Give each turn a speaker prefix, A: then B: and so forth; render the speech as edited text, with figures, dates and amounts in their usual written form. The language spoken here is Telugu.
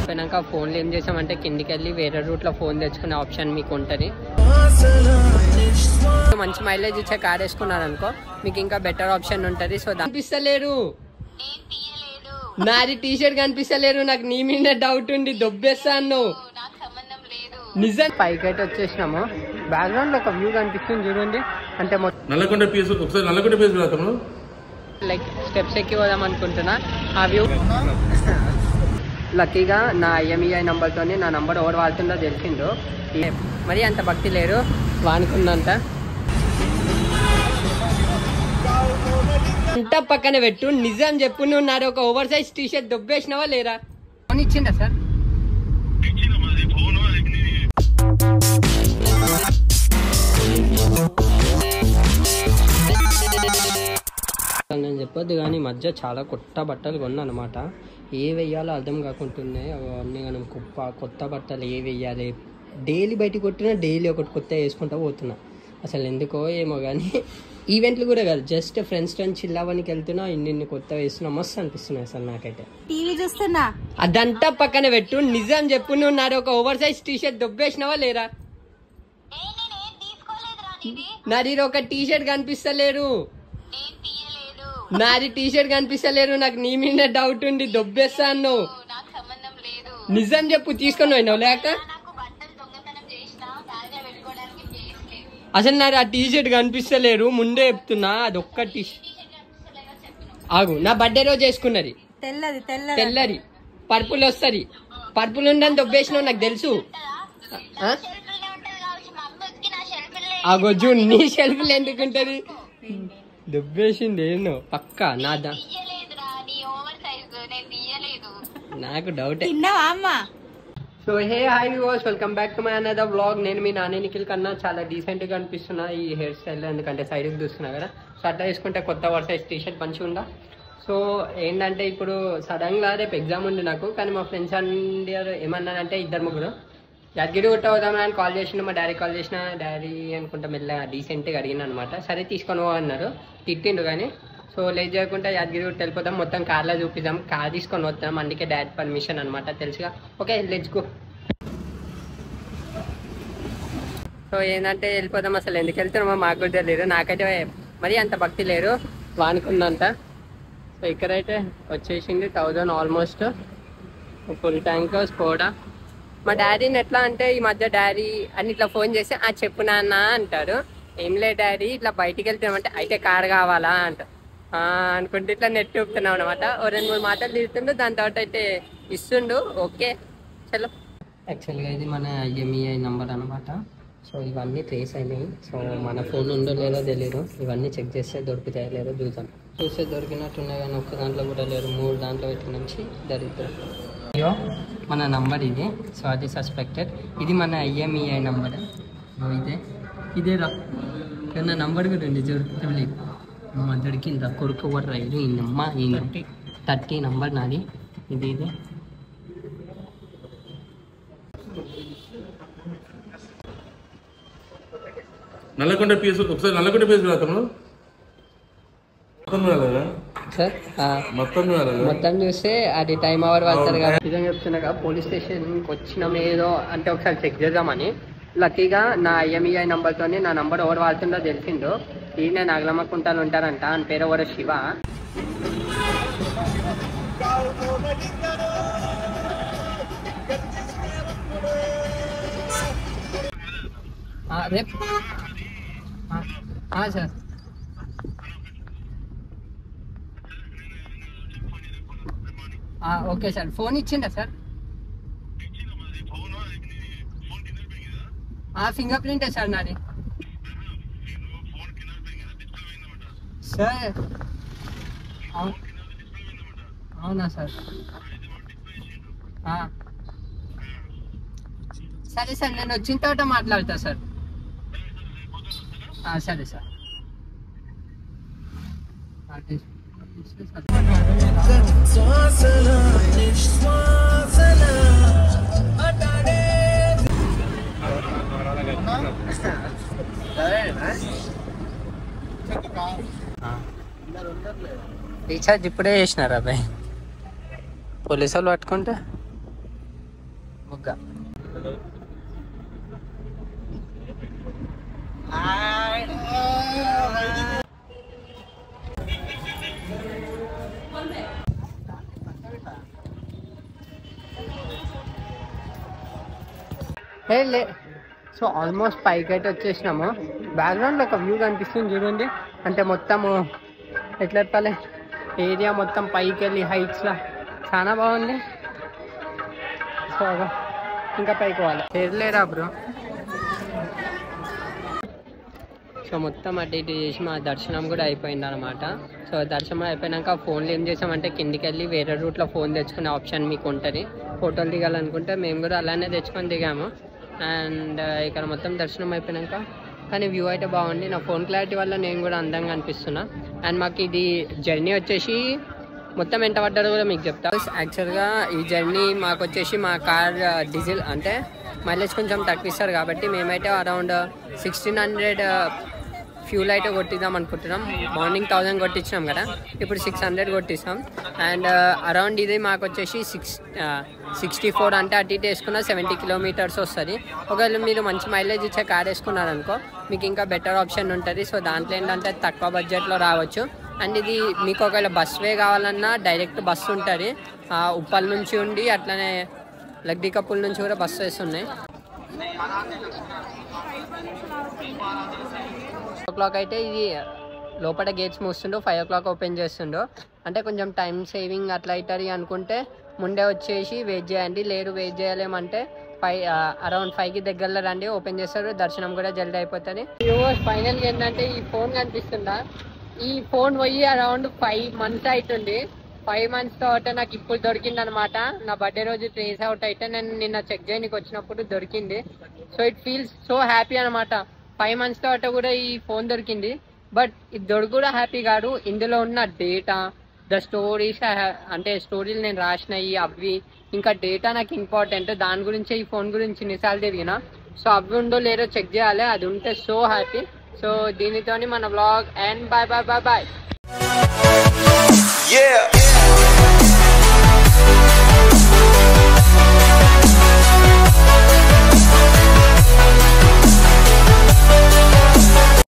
A: పోయినాక ఫోన్లు ఏం చేసామంటే కిందికి వెళ్ళి వేరే రూట్లో ఫోన్ తెచ్చుకునే ఆప్షన్ మీకు ఉంటుంది. మంచి మైలేజ్ ఇచ్చే కార్ వేసుకున్నారు అనుకో మీకు ఇంకా బెటర్ ఆప్షన్ ఉంటుంది. సో కనిపిస్తలేరు నాది టీ షర్ట్ కనిపిస్తలేరు. నాకు నీ మీద డౌట్ ఉంది దొబ్బేస్తాను నిజం. పైకి అయితే వచ్చేసినాము. బ్యాక్గ్రౌండ్ లో ఒక వ్యూ కనిపిస్తుంది చూడండి. అంటే
B: నల్లకొండ పీస్ ఒకసారి నల్లకొండ పీస్
A: లైక్ స్టెప్స్ ఎక్కి పోదాం అనుకుంటున్నా. ఆ వ్యూ లక్కీగా నా IMEI నంబర్తోనే నా నంబర్ ఎవరు వాడుతుందో తెలిసిందో. మరి అంత భక్తి లేరు వానుకున్నంత. అంతా పక్కన పెట్టు నిజం చెప్పు. నువ్వు నాది ఒక ఓవర్ సైజ్ టీ షర్ట్ దొబ్బేసినావా లేరా? ఫోన్ ఇచ్చిందా సార్? నేను చెప్పొద్దు కానీ మధ్య చాలా కొత్త బట్టలు కొన్నా అనమాట. ఏ వెయ్యాలో అర్థం కాకుంటున్నాయి అవన్నీ. మనం కొత్త బట్టలు ఏ వెయ్యాలి. డైలీ బయటికి కొట్టినా డైలీ ఒకటి కొత్త వేసుకుంటా పోతున్నా. అసలు ఎందుకో ఏమో కానీ ఈవెంట్లు కూడా కాదు, జస్ట్ ఫ్రెండ్స్ తో చిల్లవనికి వెళ్తున్నా. ఇన్ని కొత్త వేస్తున్నా. మస్తు అనిపిస్తున్నాయి అసలు నాకైతే.
C: టీవీ చూస్తున్నా.
A: అదంతా పక్కన పెట్టు నిజం చెప్పు. నువ్వు నాది ఒక ఓవర్ సైజ్ టీ షర్ట్ దొబ్బేసినావా లేరా? నాది ఒక టీ షర్ట్ కనిపిస్తలేరు. నాది టీ షర్ట్ కనిపిస్తలేరు. నాకు నీ మీద డౌట్ ఉంది దొబ్బేస్తాను. నిజం చెప్పు తీసుకొని పోయినావు లేక? అసలు నాది ఆ టీ షర్ట్ కనిపిస్తలేరు ముందే చెప్తున్నా. అది ఒక్క టీ ఆగు. నా బర్త్డే రోజు వేసుకున్నది తెల్లది పర్పుల్ వస్తుంది. పర్పుల్ ఉండని దొబ్బేసినావు నాకు తెలుసు. ఆగొజ్జు నీ షెల్ఫ్లు ఎందుకుంటది? దుబ్బేసింది ఏమో పక్క నాదా. నాకు doubt. So hey hi viewers, welcome back to my another vlog. నేను మీ నాని నిఖిల్ కన్నా చాలా డీసెంట్ గా అనిపిస్తున్నా ఈ హెయిర్ స్టైల్. ఎందుకంటే సైడ్ కి చూస్తున్నా కదా. సో అట్లా వేసుకుంటే కొత్త ఓవర్ సైజ్ టీ షర్ట్ మంచిగా ఉందా. సో ఏంటంటే ఇప్పుడు సడన్ గా రేపు ఎగ్జామ్ ఉంది నాకు. కానీ మా ఫ్రెండ్స్ అందరూ ఏమన్నారంటే ఇద్దరు ముగ్గురు యాదగిరి గుట్ట అవుదామని కాల్ చేసిన. మా డాడీ కాల్ చేసిన. డాడీ అనుకుంటా మెల్లగా డీసెంట్గా అడిగిన అనమాట. సరే తీసుకొని అన్నారు. తిట్టిండు కానీ. సో లేట్ చేయకుండా యాదగిరి గుట్ట వెళ్ళిపోదాం. మొత్తం కార్లో చూపిద్దాం. కార్ తీసుకొని వద్దాం. అందుకే డాడీ పర్మిషన్ అనమాట తెలుసుగా. Okay let's go. సో ఏంటంటే వెళ్ళిపోదాం. అసలు ఎందుకు వెళ్తున్నామో మాకు కూడా తెలియదు. నాకైతే మరీ అంత భక్తి లేరు వానుకున్నంత. సో ఇక్కడైతే వచ్చేసింది 1000 ఆల్మోస్ట్ ఫుల్ ట్యాంక్ స్కోడా. మా డాడీని ఎట్లా అంటే ఈ మధ్య డాడీ అని ఇట్లా ఫోన్ చేసి చెప్పు నాన్న అంటారు. ఏం లే డాడీ ఇట్లా బయటికి వెళ్తున్నామంటే అయితే కార్ కావాలా అంట అనుకుంటే ఇట్లా నెట్ చూపుతున్నాం అనమాట. ఓ 2-3 మాటలు తీరుతుండు. దాని తర్వాత అయితే ఇస్తుండు. ఓకే చలో. యాక్చువల్గా ఇది మన IMEI నంబర్ అనమాట. సో ఇవన్నీ ట్రేస్ అయినాయి. సో మన ఫోన్ ఉందో లేదో తెలియదు. ఇవన్నీ చెక్ చేస్తే దొరుకుతాయో లేదో చూద్దాం. చూస్తే దొరికినట్టున్నాయి కానీ ఒక్క దాంట్లో కూడా లేరు. 3 దాంట్లో పెట్టి నుంచి దరిద్రం. మన నంబర్ ఇది. సో అది సస్పెక్టెడ్. ఇది మన IMEI నంబర్. ఇదేరా నా నంబర్ కూడా ఉంది దొరుకుతుంది. దొరికిందా కొడుకు కూడా రైలు ఈయనమ్మ ఈయన 30 నంబర్ నాది. ఇది
B: నల్లకొండ పీస్ ఒకసారి నల్లకొండ పీస్
A: సార్ మొత్తం చూస్తే అది టైం అవర్ పడుతుంది కదా. నిజంగా చెప్తున్నా పోలీస్ స్టేషన్కి వచ్చినాం ఏదో అంటే ఒకసారి చెక్ చేద్దామని. లక్కీగా నా IMEI నంబర్తోనే నా నంబర్ ఎవరు వాడుతుందో తెలిసిందో. ఈయన నాగలమ్మకుంటాను ఉంటారంట. అని పేరు ఎవరో శివ. రేపు సార్ ఓకే సార్. ఫోన్ ఇచ్చిందా సార్? ఫింగర్ ప్రింటే సార్ నాది. సార్ అవునా సార్? సరే సార్ నేను వచ్చిన తర్వాత మాట్లాడతా సార్. సరే సార్. రీఛార్జ్ ఇప్పుడే చేసినారా అబ్బాయి? పోలీసు వాళ్ళు పట్టుకుంటే ముగ్గ. సో ఆల్మోస్ట్ పైకి అయితే వచ్చేసినాము. బ్యాక్గ్రౌండ్లో ఒక వ్యూ కనిపిస్తుంది చూడండి. అంటే మొత్తము ఎట్లా చెప్పాలి, ఏరియా మొత్తం పైకి వెళ్ళి హైట్స్లో చాలా బాగుంది. సో ఇంకా పైకి పోవాలి. చేరలేరా బ్రో? సో మొత్తం అటు ఇటు చేసి మా దర్శనం కూడా అయిపోయింది అనమాట. సో దర్శనం అయిపోయినాక ఫోన్లో ఏం చేసామంటే కిందికి వెళ్ళి వేరే రూట్లో ఫోన్ తెచ్చుకునే ఆప్షన్ మీకు ఉంటుంది. ఫోటోలు దిగాలనుకుంటే మేము కూడా అలానే తెచ్చుకొని దిగాము. అండ్ ఇక్కడ మొత్తం దర్శనం అయిపోయినాక కానీ వ్యూ అయితే బాగుంది. నా ఫోన్ క్లారిటీ వల్ల నేను కూడా అందంగా అనిపిస్తున్నా. అండ్ మాకు ఇది జర్నీ వచ్చేసి మొత్తం ఎంత పడ్డారో కూడా మీకు చెప్తా. యాక్చువల్గా ఈ జర్నీ మాకు వచ్చేసి మా కార్ డీజిల్ అంటే మైలేజ్ కొంచెం తగ్గిస్తారు కాబట్టి మేమైతే అరౌండ్ 1600 ఫ్యూల్ అయితే కొట్టిద్దాం అనుకుంటున్నాం. మార్నింగ్ 1000 కొట్టించినాం కదా, ఇప్పుడు 600 కొట్టిస్తాం. అండ్ అరౌండ్ ఇది మాకు వచ్చేసి 64 అంటే అటు ఇటు వేసుకున్న 70 కిలోమీటర్స్ వస్తుంది. ఒకవేళ మీరు మంచి మైలేజ్ ఇచ్చే కార్ వేసుకున్నారనుకో మీకు ఇంకా బెటర్ ఆప్షన్ ఉంటుంది. సో దాంట్లో ఏంటంటే తక్కువ బడ్జెట్లో రావచ్చు. అండ్ ఇది మీకు ఒకవేళ బస్ వే కావాలన్నా డైరెక్ట్ బస్సు ఉంటుంది. ఉప్పల్ నుంచి ఉండి అట్లనే లగ్డికప్పుల నుంచి కూడా బస్సు వేస్తున్నాయి. 5 o'clock అయితే ఇది లోపల గేట్స్ మూస్తుండో 5 o'clock ఓపెన్ చేస్తుండో. అంటే కొంచెం టైం సేవింగ్ అట్లా అవుతుంది అనుకుంటే ముందే వచ్చేసి వెయిట్ చేయండి. లేదు వెయిట్ చేయలేమంటే అరౌండ్ 5కి దగ్గరలో రండి, ఓపెన్ చేస్తారు. దర్శనం కూడా జల్దీ అయిపోతుంది. ఫైనల్గా ఏంటంటే ఈ ఫోన్ కనిపిస్తుందా, ఈ ఫోన్ పోయి అరౌండ్ 5 months అవుతుంది. 5 months తర్వాత నాకు ఇప్పుడు దొరికింది అనమాట. నా బర్త్డే రోజు ట్రేస్ అవుట్ అయితే నేను నిన్న చెక్ చేయడానికి వచ్చినప్పుడు దొరికింది. So it feels so happy అనమాట. 5 months తర్వాత కూడా ఈ ఫోన్ దొరికింది. బట్ ఇది దొరికి కూడా హ్యాపీ కాదు. ఇందులో ఉన్న డేటా, ద స్టోరీస్, అంటే స్టోరీలు నేను రాసినవి అవి, ఇంకా డేటా నాకు ఇంపార్టెంట్. దాని గురించి ఈ ఫోన్ గురించి ఎన్నిసార్లు తిరిగిన. సో అవి ఉందో లేదో చెక్ చేయాలి. అది ఉంటే సో హ్యాపీ. సో దీనితోని మన vlog and bye bye bye bye.